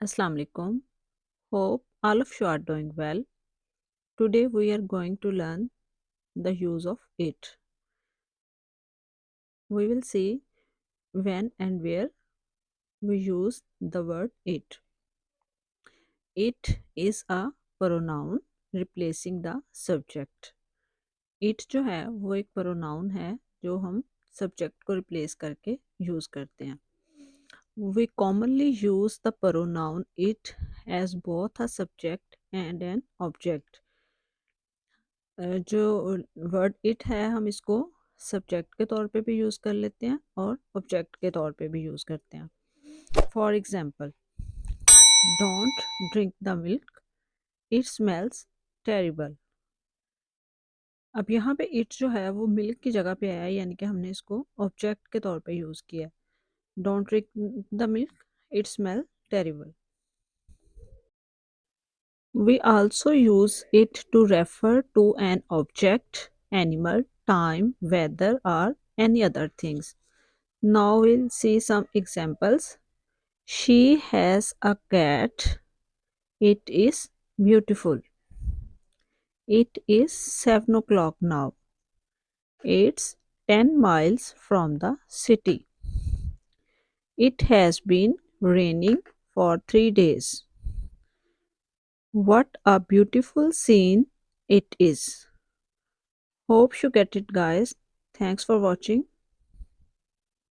Assalamu alaikum. Hope all of you are doing well. Today we are going to learn the use of it. We will see when and where we use the word it. It is a pronoun replacing the subject. It जो है वो एक pronoun है जो हम subject को replace करके use करते हैं. We commonly use the pronoun it as both a subject and an object. जो वर्ड इट है हम इसको सब्जेक्ट के तौर पे भी यूज़ कर लेते हैं और ऑब्जेक्ट के तौर पे भी यूज़ करते हैं. For example, don't drink the milk, it smells terrible. अब यहाँ पे इट जो है वो मिल्क की जगह पे आया है, यानी कि हमने इसको ऑब्जेक्ट के तौर पे यूज़ किया है. Don't drink the milk, it smell terrible. We also use it to refer to an object, animal, time, weather, or any other things. Now we'll see some examples. She has a cat. It is beautiful. It is 7 o'clock now. It's 10 miles from the city. It has been raining for 3 days. What a beautiful scene it is. Hope you get it, guys. Thanks for watching.